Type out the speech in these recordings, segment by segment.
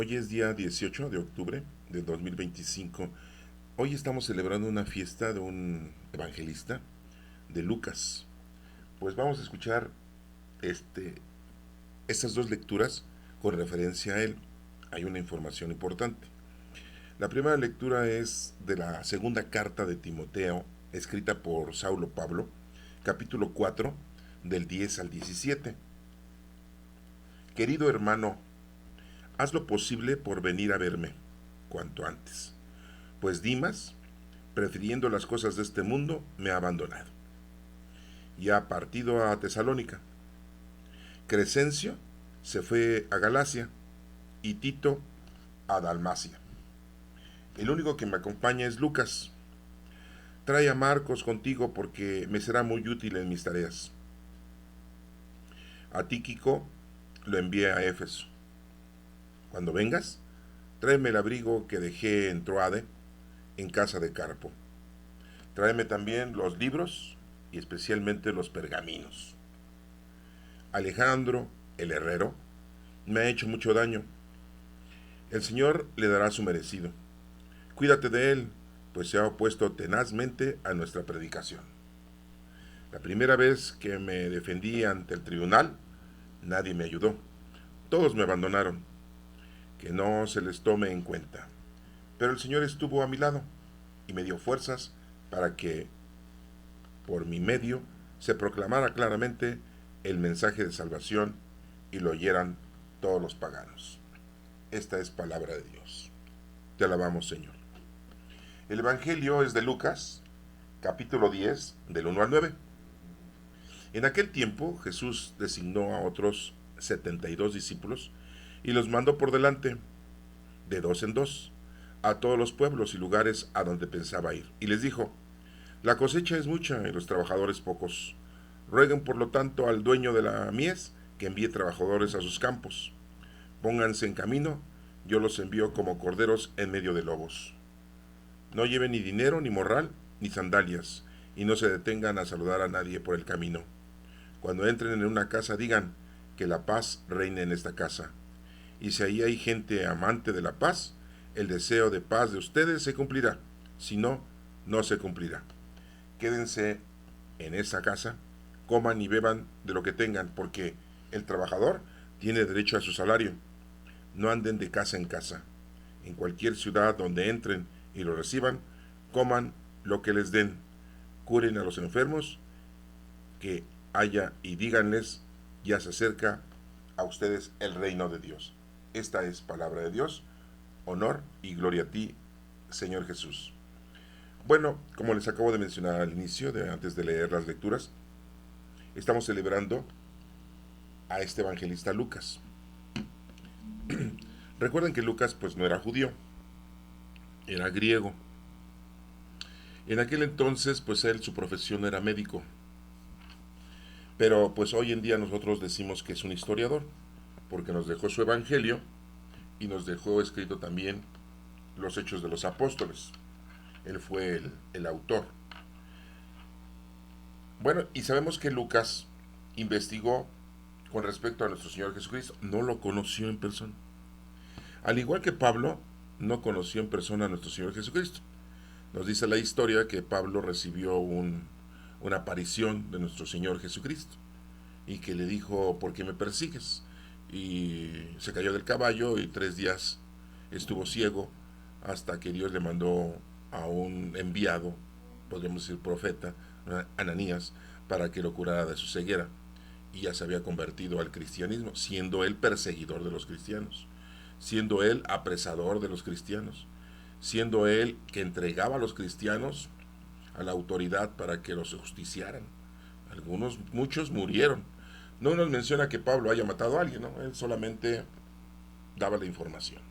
Hoy es día 18 de octubre de 2025. Hoy estamos celebrando una fiesta de un evangelista, de Lucas. Pues vamos a escuchar este, estas dos lecturas con referencia a él. Hay una información importante. La primera lectura es de la segunda carta de Timoteo, escrita por Saulo Pablo, capítulo 4, del 10 al 17. Querido hermano, haz lo posible por venir a verme cuanto antes, pues Dimas, prefiriendo las cosas de este mundo, me ha abandonado y ha partido a Tesalónica. Crescencio se fue a Galacia y Tito a Dalmacia. El único que me acompaña es Lucas. Trae a Marcos contigo porque me será muy útil en mis tareas. A Tíquico lo envié a Éfeso. Cuando vengas, tráeme el abrigo que dejé en Troade, en casa de Carpo. Tráeme también los libros y especialmente los pergaminos. Alejandro, el herrero, me ha hecho mucho daño. El Señor le dará su merecido. Cuídate de él, pues se ha opuesto tenazmente a nuestra predicación. La primera vez que me defendí ante el tribunal, nadie me ayudó. Todos me abandonaron. Que no se les tome en cuenta. Pero el Señor estuvo a mi lado y me dio fuerzas para que, por mi medio, se proclamara claramente el mensaje de salvación y lo oyeran todos los paganos. Esta es palabra de Dios. Te alabamos, Señor. El Evangelio es de Lucas, capítulo 10, del 1 al 9. En aquel tiempo Jesús designó a otros 72 discípulos y los mandó por delante, de dos en dos, a todos los pueblos y lugares a donde pensaba ir. Y les dijo: la cosecha es mucha y los trabajadores pocos. Rueguen por lo tanto al dueño de la mies que envíe trabajadores a sus campos. Pónganse en camino, yo los envío como corderos en medio de lobos. No lleven ni dinero, ni morral, ni sandalias, y no se detengan a saludar a nadie por el camino. Cuando entren en una casa digan que la paz reine en esta casa. Y si ahí hay gente amante de la paz, el deseo de paz de ustedes se cumplirá. Si no, no se cumplirá. Quédense en esa casa, coman y beban de lo que tengan, porque el trabajador tiene derecho a su salario. No anden de casa en casa. En cualquier ciudad donde entren y lo reciban, coman lo que les den, curen a los enfermos que haya y díganles: ya se acerca a ustedes el reino de Dios. Esta es palabra de Dios. Honor y gloria a ti, Señor Jesús. Bueno, como les acabo de mencionar al inicio, antes de leer las lecturas, estamos celebrando a este evangelista Lucas. Recuerden que Lucas pues no era judío, era griego. En aquel entonces pues él, su profesión era médico, pero pues hoy en día nosotros decimos que es un historiador, porque nos dejó su evangelio y nos dejó escrito también los hechos de los apóstoles. Él fue el autor. Bueno, y sabemos que Lucas investigó con respecto a nuestro Señor Jesucristo, no lo conoció en persona. Al igual que Pablo, no conoció en persona a nuestro Señor Jesucristo. Nos dice la historia que Pablo recibió una aparición de nuestro Señor Jesucristo y que le dijo: ¿por qué me persigues? Y se cayó del caballo y 3 días estuvo ciego hasta que Dios le mandó a un enviado, podríamos decir profeta, Ananías, para que lo curara de su ceguera. Y ya se había convertido al cristianismo, siendo él perseguidor de los cristianos, siendo él apresador de los cristianos, siendo él que entregaba a los cristianos a la autoridad para que los justiciaran. Muchos murieron. No nos menciona que Pablo haya matado a alguien, ¿no? Él solamente daba la información.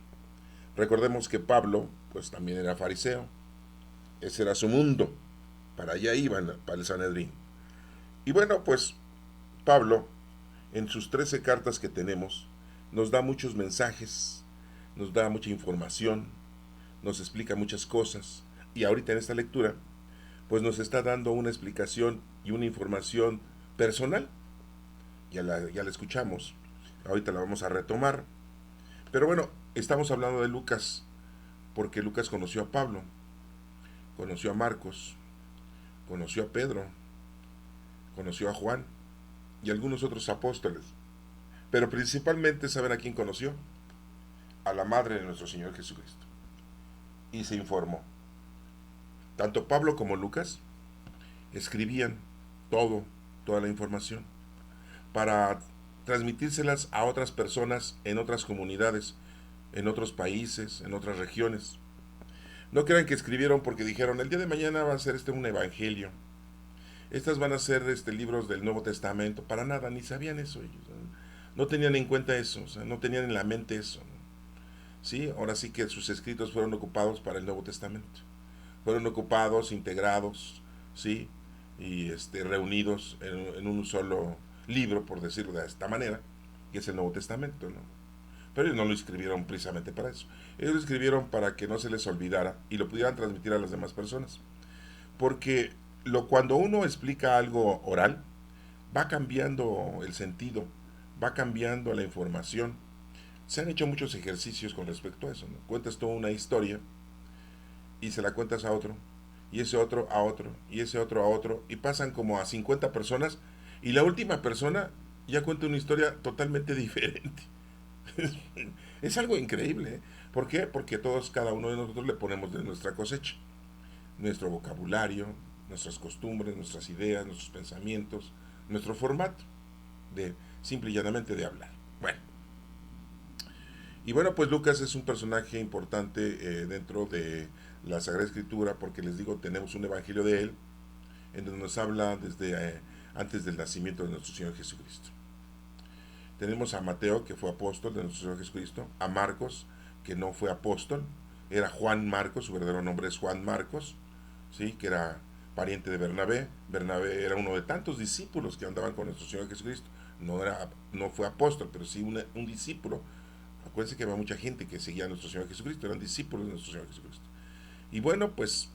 Recordemos que Pablo, pues también era fariseo. Ese era su mundo. Para allá iban, para el Sanedrín. Y bueno, pues Pablo, en sus 13 cartas que tenemos, nos da muchos mensajes, nos da mucha información, nos explica muchas cosas. Y ahorita en esta lectura, pues nos está dando una explicación y una información personal. Ya la escuchamos, ahorita la vamos a retomar. Pero bueno, Estamos hablando de Lucas, porque Lucas conoció a Pablo, conoció a Marcos, conoció a Pedro, conoció a Juan y algunos otros apóstoles. Pero principalmente, ¿saben a quién conoció? A la madre de nuestro Señor Jesucristo. Y se informó. Tanto Pablo como Lucas escribían toda la información, para transmitírselas a otras personas en otras comunidades, en otros países, en otras regiones. No crean que escribieron porque dijeron, el día de mañana va a ser un evangelio. Estas van a ser libros del Nuevo Testamento. Para nada, ni sabían eso ellos. No tenían en cuenta eso, o sea, no tenían en la mente eso. ¿Sí? Ahora sí que sus escritos fueron ocupados para el Nuevo Testamento. Fueron ocupados, integrados, ¿sí? Y reunidos en un solo libro, por decirlo de esta manera, que es el Nuevo Testamento, ¿no? Pero ellos no lo escribieron precisamente para eso. Ellos lo escribieron para que no se les olvidara y lo pudieran transmitir a las demás personas. Porque cuando uno explica algo oral, va cambiando el sentido, va cambiando la información. Se han hecho muchos ejercicios con respecto a eso, ¿no? Cuentas toda una historia y se la cuentas a otro, y ese otro a otro, y ese otro a otro, y pasan como a 50 personas, y la última persona ya cuenta una historia totalmente diferente. Es algo increíble, ¿eh? ¿Por qué? Porque todos, cada uno de nosotros le ponemos de nuestra cosecha, nuestro vocabulario, nuestras costumbres, nuestras ideas, nuestros pensamientos, nuestro formato de simple y llanamente de hablar. Bueno, y bueno, pues Lucas es un personaje importante dentro de la Sagrada Escritura, porque les digo, tenemos un evangelio de él, en donde nos habla desde antes del nacimiento de nuestro Señor Jesucristo. Tenemos a Mateo, que fue apóstol de nuestro Señor Jesucristo, a Marcos, que no fue apóstol, era Juan Marcos, su verdadero nombre es Juan Marcos, ¿sí? Que era pariente de Bernabé. Bernabé era uno de tantos discípulos que andaban con nuestro Señor Jesucristo. No fue apóstol, pero sí un discípulo. Acuérdense que había mucha gente que seguía a nuestro Señor Jesucristo, eran discípulos de nuestro Señor Jesucristo. Y bueno, pues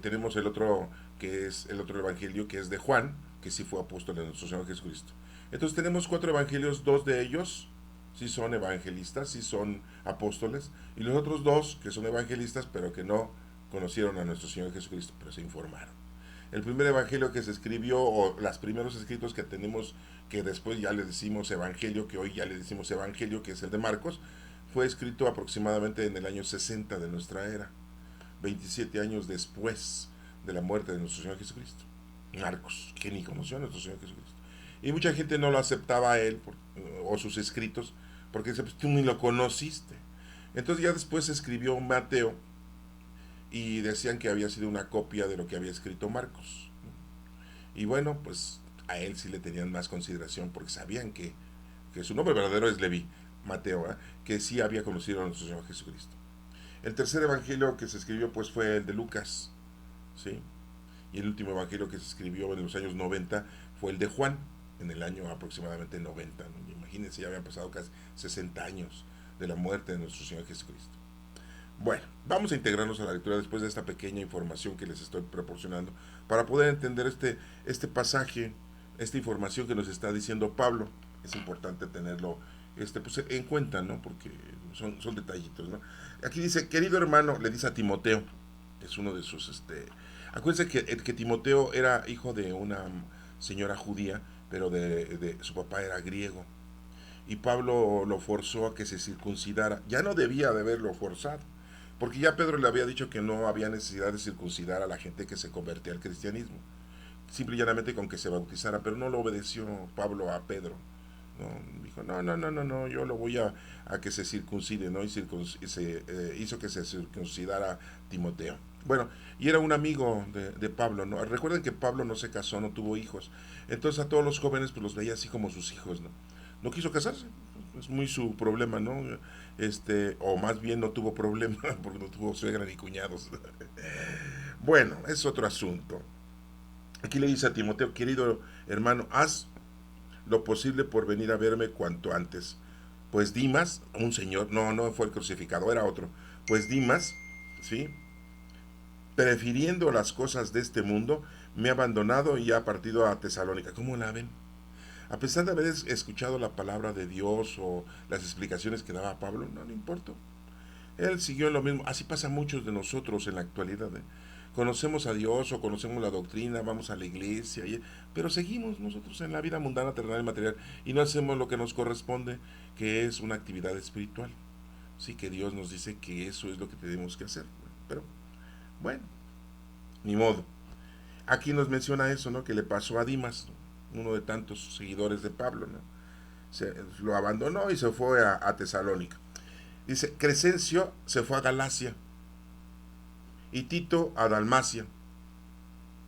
tenemos el otro, que es el otro evangelio, que es de Juan, que sí fue apóstol de nuestro Señor Jesucristo. Entonces tenemos 4 evangelios, 2 de ellos sí son evangelistas, sí son apóstoles, y los otros 2 que son evangelistas, pero que no conocieron a nuestro Señor Jesucristo, pero se informaron. El primer evangelio que se escribió, o los primeros escritos que tenemos, que después ya le decimos evangelio, que hoy ya le decimos evangelio, que es el de Marcos, fue escrito aproximadamente en el año 60 de nuestra era, 27 años después de la muerte de nuestro Señor Jesucristo. Marcos, que ni conoció a nuestro Señor Jesucristo. Y mucha gente no lo aceptaba a él o sus escritos, porque dice, pues tú ni lo conociste. Entonces ya después escribió Mateo y decían que había sido una copia de lo que había escrito Marcos. Y bueno, pues a él sí le tenían más consideración porque sabían que su nombre verdadero es Leví, Mateo, ¿eh? Que sí había conocido a nuestro Señor Jesucristo. El tercer evangelio que se escribió pues fue el de Lucas, ¿sí? Y el último evangelio que se escribió en los años 90 fue el de Juan, en el año aproximadamente 90, ¿no? Imagínense, ya habían pasado casi 60 años de la muerte de nuestro Señor Jesucristo. Bueno, vamos a integrarnos a la lectura después de esta pequeña información que les estoy proporcionando para poder entender este pasaje, esta información que nos está diciendo Pablo. Es importante tenerlo pues, en cuenta, ¿no? Porque son detallitos, ¿no? Aquí dice, querido hermano, le dice a Timoteo, es uno de sus... acuérdense que Timoteo era hijo de una señora judía, pero su papá era griego. Y Pablo lo forzó a que se circuncidara. Ya no debía de haberlo forzado, porque ya Pedro le había dicho que no había necesidad de circuncidar a la gente que se convertía al cristianismo, simple y llanamente con que se bautizara, pero no lo obedeció Pablo a Pedro. ¿No? Dijo, no, yo lo voy a que se circuncide, ¿no? Y hizo que se circuncidara Timoteo. Bueno, y era un amigo de Pablo, ¿no? Recuerden que Pablo no se casó, no tuvo hijos. Entonces a todos los jóvenes pues los veía así como sus hijos, ¿no? No quiso casarse, es muy su problema, ¿no? O más bien no tuvo problema porque no tuvo suegra ni cuñados. Bueno, es otro asunto. Aquí le dice a Timoteo, querido hermano, haz lo posible por venir a verme cuanto antes. Pues Dimas, un señor, no fue el crucificado, era otro. Pues Dimas, ¿sí? Prefiriendo las cosas de este mundo, me ha abandonado y ha partido a Tesalónica. ¿Cómo la ven? A pesar de haber escuchado la palabra de Dios o las explicaciones que daba Pablo, no le importó. Él siguió en lo mismo. Así pasa a muchos de nosotros en la actualidad. Conocemos a Dios o conocemos la doctrina, vamos a la iglesia, pero seguimos nosotros en la vida mundana, terrenal y material y no hacemos lo que nos corresponde, que es una actividad espiritual. Sí, que Dios nos dice que eso es lo que tenemos que hacer. Pero, bueno, ni modo. Aquí nos menciona eso, ¿no? Que le pasó a Dimas, ¿no? Uno de tantos seguidores de Pablo, ¿no? Lo abandonó y se fue a Tesalónica. Dice, Crescencio se fue a Galacia y Tito a Dalmacia.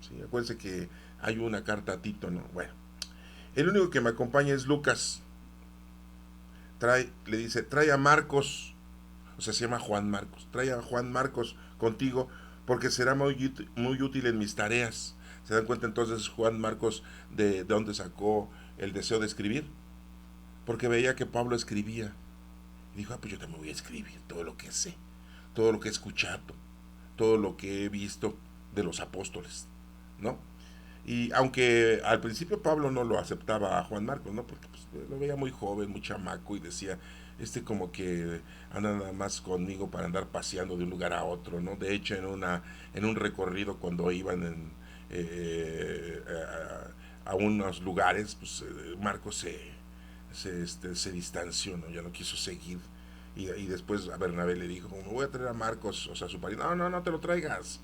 Sí, acuérdense que hay una carta a Tito, ¿no? Bueno, el único que me acompaña es Lucas. Le dice, trae a Marcos, o sea, se llama Juan Marcos, trae a Juan Marcos contigo porque será muy útil en mis tareas. ¿Se dan cuenta entonces Juan Marcos de dónde sacó el deseo de escribir? Porque veía que Pablo escribía. Y dijo, pues yo también voy a escribir todo lo que sé, todo lo que he escuchado, todo lo que he visto de los apóstoles, ¿no? Y aunque al principio Pablo no lo aceptaba a Juan Marcos, ¿no? Porque pues, lo veía muy joven, muy chamaco y decía, como que anda nada más conmigo para andar paseando de un lugar a otro, ¿no? De hecho, en un recorrido cuando iban a unos lugares, pues Marcos se distanció, ¿no? Ya no quiso seguir. Y después a Bernabé le dijo, me voy a traer a Marcos, o sea, su pariente. No, no, no te lo traigas.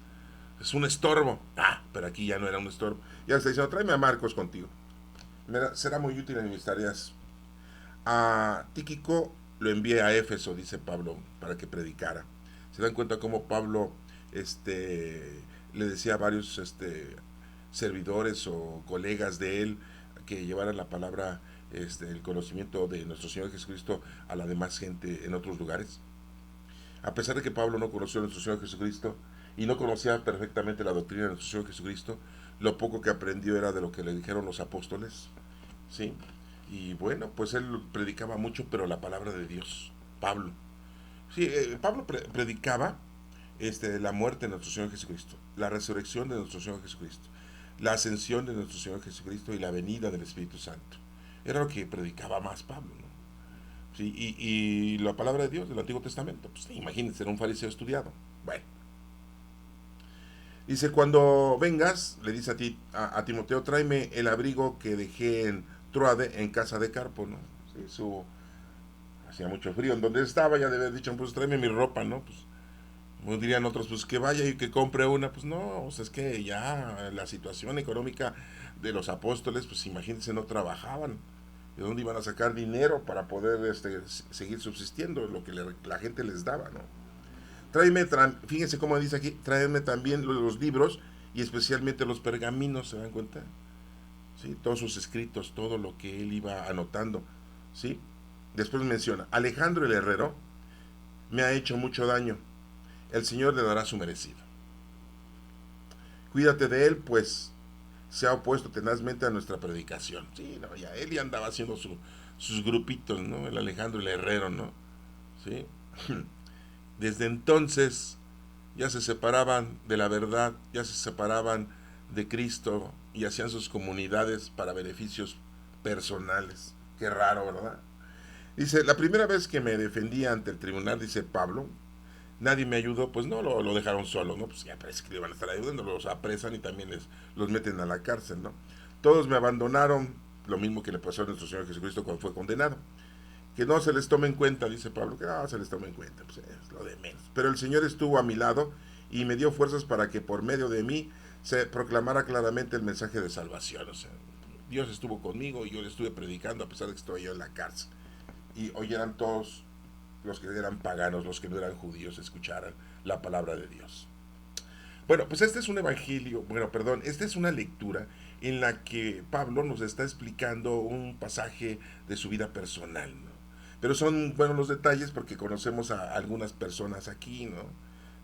Es un estorbo. Ah, pero aquí ya no era un estorbo. Ya está diciendo, tráeme a Marcos contigo. Será muy útil en mis tareas. A Tíquico lo envié a Éfeso, dice Pablo, para que predicara. Se dan cuenta cómo Pablo le decía a varios servidores o colegas de él que llevaran la palabra, el conocimiento de nuestro Señor Jesucristo a la demás gente en otros lugares. A pesar de que Pablo no conoció a nuestro Señor Jesucristo y no conocía perfectamente la doctrina de nuestro Señor Jesucristo, lo poco que aprendió era de lo que le dijeron los apóstoles, ¿sí? Y bueno, pues él predicaba mucho, pero la palabra de Dios, Pablo. Sí, Pablo predicaba la muerte de nuestro Señor Jesucristo, la resurrección de nuestro Señor Jesucristo, la ascensión de nuestro Señor Jesucristo y la venida del Espíritu Santo. Era lo que predicaba más Pablo, ¿no? Sí, y la palabra de Dios del Antiguo Testamento, pues imagínense, era un fariseo estudiado. Bueno, dice, cuando vengas, le dice a Timoteo, tráeme el abrigo que dejé en Troade, en casa de Carpo, ¿no? Sí, hacía mucho frío en donde estaba, ya debe haber dicho, pues tráeme mi ropa, ¿no? Pues como dirían otros, pues que vaya y que compre una, pues no, o sea, es que ya la situación económica de los apóstoles, pues imagínense, no trabajaban. ¿De dónde iban a sacar dinero para poder seguir subsistiendo? Lo que la gente les daba, ¿no? Fíjense cómo dice aquí, tráeme también los libros y especialmente los pergaminos, ¿se dan cuenta? ¿Sí? Todos sus escritos, todo lo que él iba anotando, ¿sí? Después menciona, Alejandro el herrero me ha hecho mucho daño, el Señor le dará su merecido. Cuídate de él, pues se ha opuesto tenazmente a nuestra predicación. Sí, no, ya él ya andaba haciendo sus grupitos, ¿no? El Alejandro el herrero, ¿no? ¿Sí? Desde entonces ya se separaban de la verdad, ya se separaban de Cristo y hacían sus comunidades para beneficios personales. Qué raro, ¿verdad? Dice, la primera vez que me defendí ante el tribunal, dice Pablo, nadie me ayudó, pues no, lo dejaron solo, ¿no? Pues ya parece que le van a estar ayudando, los apresan y también los meten a la cárcel, ¿no? Todos me abandonaron, lo mismo que le pasó a nuestro Señor Jesucristo cuando fue condenado. Que no se les tome en cuenta, dice Pablo, que no se les tome en cuenta, pues es lo de menos. Pero el Señor estuvo a mi lado y me dio fuerzas para que por medio de mí se proclamara claramente el mensaje de salvación. O sea, Dios estuvo conmigo y yo le estuve predicando a pesar de que estoy yo en la cárcel. Y oyeran todos los que eran paganos, los que no eran judíos, escucharan la palabra de Dios. Bueno, pues este es un evangelio, esta es una lectura en la que Pablo nos está explicando un pasaje de su vida personal, ¿no? Pero son buenos los detalles porque conocemos a algunas personas aquí, ¿no?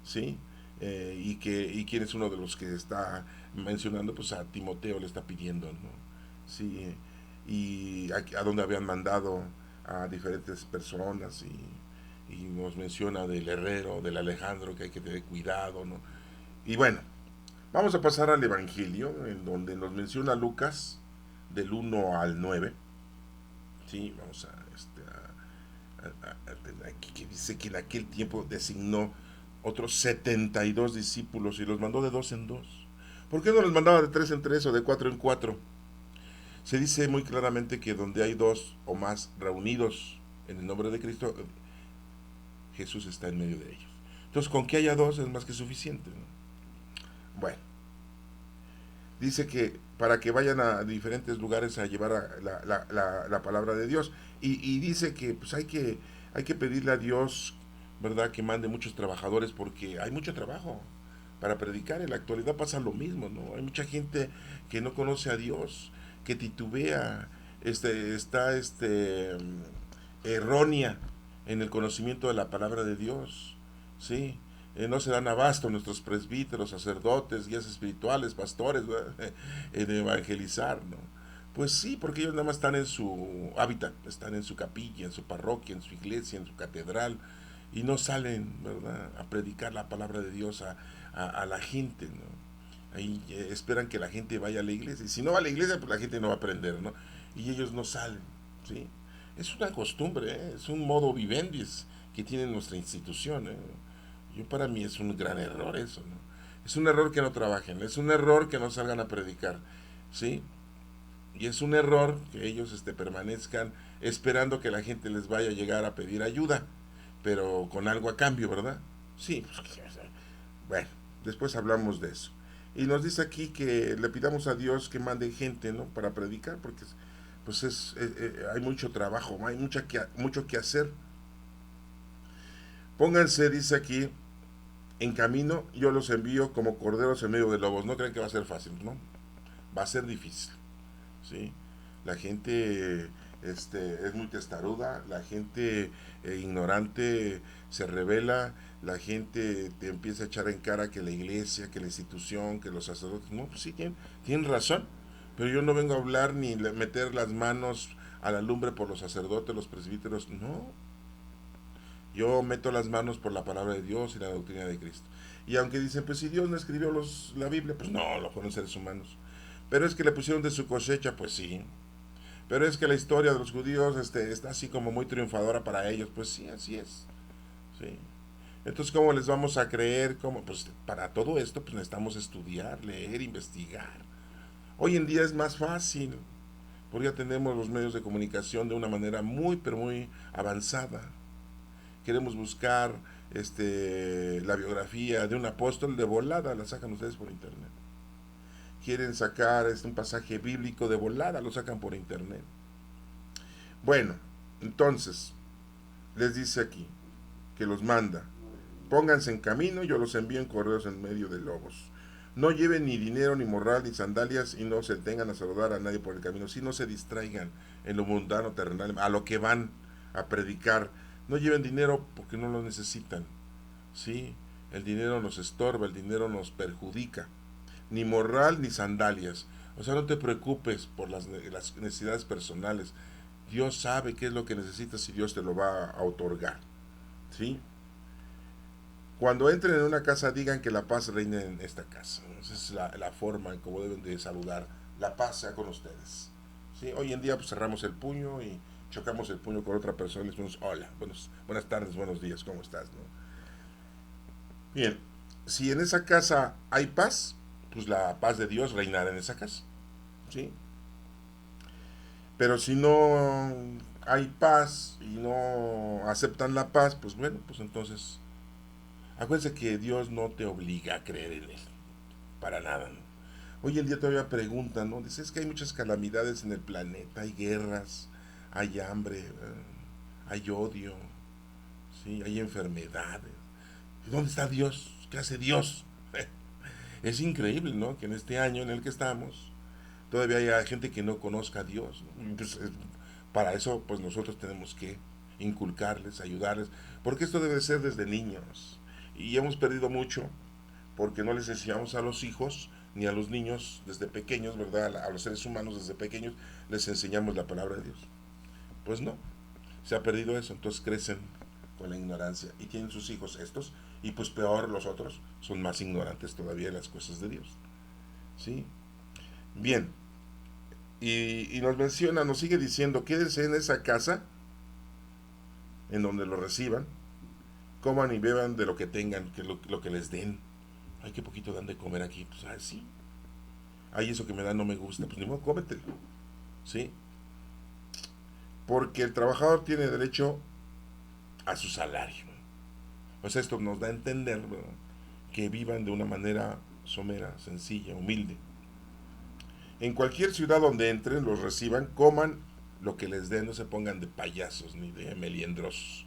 ¿Sí? Y quién es uno de los que está mencionando, pues a Timoteo le está pidiendo, ¿no? Sí, y a dónde habían mandado a diferentes personas y nos menciona del herrero, del Alejandro, que hay que tener cuidado, ¿no? Y bueno, vamos a pasar al Evangelio, en donde nos menciona Lucas, del 1 al 9. Sí, vamos aquí que dice que en aquel tiempo designó otros 72 discípulos y los mandó de dos en dos. ¿Por qué no los mandaba de tres en tres o de cuatro en cuatro? Se dice muy claramente que donde hay dos o más reunidos en el nombre de Cristo, Jesús está en medio de ellos. Entonces, con que haya dos es más que suficiente, ¿no? Bueno, dice que para que vayan a diferentes lugares a llevar la palabra de Dios. Y dice que pues hay que pedirle a Dios, ¿verdad?, que mande muchos trabajadores porque hay mucho trabajo para predicar. En la actualidad pasa lo mismo, ¿no? Hay mucha gente que no conoce a Dios, que titubea, está errónea en el conocimiento de la palabra de Dios, ¿sí? No se dan abasto nuestros presbíteros, sacerdotes, guías espirituales, pastores, en evangelizar, ¿no? Pues sí, porque ellos nada más están en su hábitat, están en su capilla, en su parroquia, en su iglesia, en su catedral, y no salen, ¿verdad?, a predicar la palabra de Dios a la gente, ¿no? Ahí esperan que la gente vaya a la iglesia, y si no va a la iglesia, pues la gente no va a aprender, ¿no? Y ellos no salen, ¿sí? Es una costumbre, es un modo vivendis que tiene nuestra institución, ¿eh? Yo, para mí es un gran error eso, ¿no? Es un error que no trabajen, es un error que no salgan a predicar, ¿sí? Y es un error que ellos permanezcan esperando que la gente les vaya a llegar a pedir ayuda, pero con algo a cambio, ¿verdad? Sí, bueno, después hablamos de eso. Y nos dice aquí que le pidamos a Dios que mande gente, ¿no?, para predicar, porque pues hay mucho trabajo, hay mucho que hacer. Pónganse, dice aquí, en camino, yo los envío como corderos en medio de lobos. No creen que va a ser fácil, ¿no? Va a ser difícil, ¿sí? La gente es muy testaruda, la gente ignorante se revela, la gente te empieza a echar en cara que la iglesia, que la institución, que los sacerdotes. No, pues sí, tienen razón, pero yo no vengo a hablar ni meter las manos a la lumbre por los sacerdotes, los presbíteros, no. Yo meto las manos por la palabra de Dios y la doctrina de Cristo. Y aunque dicen, pues si Dios no escribió la Biblia, pues no, lo fueron seres humanos. Pero es que le pusieron de su cosecha, pues sí. Pero es que la historia de los judíos está así como muy triunfadora para ellos, pues sí, así es. Sí. Entonces, ¿cómo les vamos a creer? ¿Cómo? Pues para todo esto pues necesitamos estudiar, leer, investigar. Hoy en día es más fácil, porque ya tenemos los medios de comunicación de una manera muy, pero muy avanzada. Queremos buscar la biografía de un apóstol, de volada la sacan ustedes por internet. Quieren sacar un pasaje bíblico, de volada lo sacan por internet. Bueno, entonces les dice aquí que los manda: pónganse en camino, yo los envío en correos en medio de lobos. No lleven ni dinero, ni morral, ni sandalias, y no se detengan a saludar a nadie por el camino. Si no se distraigan en lo mundano, terrenal, a lo que van a predicar. No lleven dinero porque no lo necesitan, ¿sí? El dinero nos estorba, el dinero nos perjudica. Ni morral ni sandalias. O sea, no te preocupes por las necesidades personales. Dios sabe qué es lo que necesitas y Dios te lo va a otorgar, ¿sí? Cuando entren en una casa, digan que la paz reine en esta casa. Esa es la forma en cómo deben de saludar. La paz sea con ustedes, ¿sí? Hoy en día pues cerramos el puño y chocamos el puño con otra persona y les decimos hola, buenas tardes, buenos días, ¿cómo estás?, ¿no? Bien, si en esa casa hay paz, pues la paz de Dios reinará en esa casa, ¿sí? Pero si no hay paz y no aceptan la paz, pues bueno, pues entonces acuérdense que Dios no te obliga a creer en Él, para nada, ¿no? Hoy en día todavía preguntan, ¿no? Dice, es que hay muchas calamidades en el planeta, hay guerras, hay hambre, hay odio, ¿sí? Hay enfermedades. ¿Dónde está Dios? ¿Qué hace Dios? Es increíble, ¿no?, que en este año en el que estamos todavía haya gente que no conozca a Dios, ¿no? Pues, para eso pues nosotros tenemos que inculcarles, ayudarles, porque esto debe ser desde niños. Y hemos perdido mucho porque no les enseñamos a los hijos ni a los niños desde pequeños, ¿verdad? A los seres humanos desde pequeños les enseñamos la palabra de Dios. Pues no, se ha perdido eso, entonces crecen con la ignorancia y tienen sus hijos estos, y pues peor los otros, son más ignorantes todavía de las cosas de Dios, ¿sí? Bien, Y nos menciona, nos sigue diciendo, quédense en esa casa, en donde lo reciban, coman y beban de lo que tengan, que lo que les den. Ay, qué poquito dan de comer aquí. Pues, sí. Ay, eso que me dan no me gusta. Pues ni modo, cómetelo. ¿Sí? Porque el trabajador tiene derecho a su salario. Pues esto nos da a entender, ¿verdad?, que vivan de una manera somera, sencilla, humilde. En cualquier ciudad donde entren, los reciban, coman lo que les den, no se pongan de payasos ni de meliendrosos.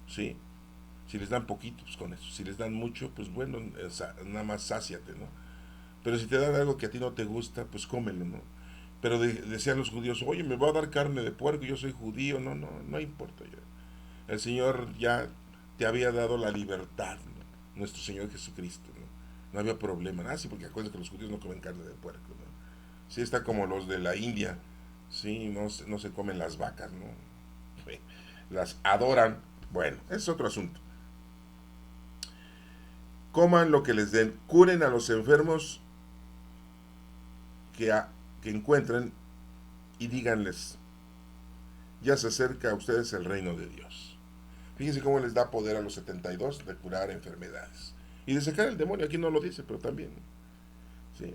¿Sí? Si les dan poquito, pues con eso. Si les dan mucho, pues bueno, nada más sáciate, ¿no? Pero si te dan algo que a ti no te gusta, pues cómelo, ¿no? Pero decían los judíos, oye, me va a dar carne de puerco, yo soy judío. No, no, no importa ya. El Señor ya te había dado la libertad, ¿no? Nuestro Señor Jesucristo, ¿no? No había problema. Sí, porque acuérdense que los judíos no comen carne de puerco, ¿no? Sí, está como los de la India. Sí, no se comen las vacas, ¿no? Las adoran. Bueno, es otro asunto. Coman lo que les den, curen a los enfermos que, que encuentren y díganles, ya se acerca a ustedes el reino de Dios. Fíjense cómo les da poder a los 72 de curar enfermedades. Y de sacar el demonio, aquí no lo dice, pero también. ¿Sí?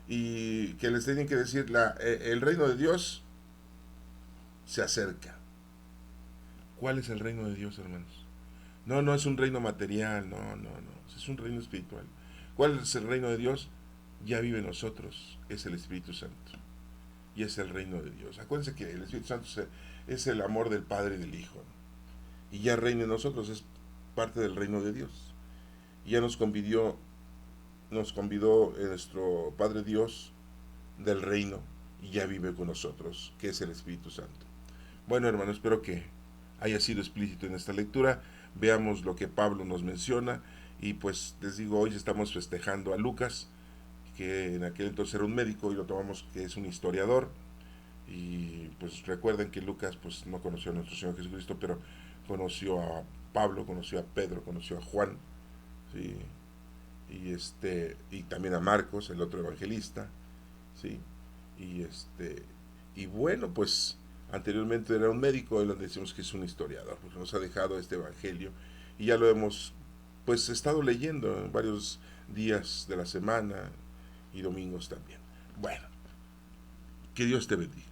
Y que les tienen que decir, el reino de Dios se acerca. ¿Cuál es el reino de Dios, hermanos? No, no es un reino material, no, es un reino espiritual. ¿Cuál es el reino de Dios? Ya vive en nosotros, es el Espíritu Santo. Y es el reino de Dios. Acuérdense que el Espíritu Santo es el amor del Padre y del Hijo. Y ya reina en nosotros, es parte del reino de Dios. Y ya nos convidó nuestro Padre Dios del reino y ya vive con nosotros, que es el Espíritu Santo. Bueno, hermano, espero que haya sido explícito en esta lectura. Veamos lo que Pablo nos menciona. Y pues les digo, hoy estamos festejando a Lucas, que en aquel entonces era un médico, y lo tomamos que es un historiador. Y pues recuerden que Lucas pues no conoció a nuestro Señor Jesucristo, pero conoció a Pablo, conoció a Pedro, conoció a Juan, ¿sí? Y también a Marcos, el otro evangelista, ¿sí? Y y bueno, pues anteriormente era un médico, y le decimos que es un historiador, porque nos ha dejado este evangelio y ya lo hemos pues estado leyendo en varios días de la semana y domingos también. Bueno, que Dios te bendiga.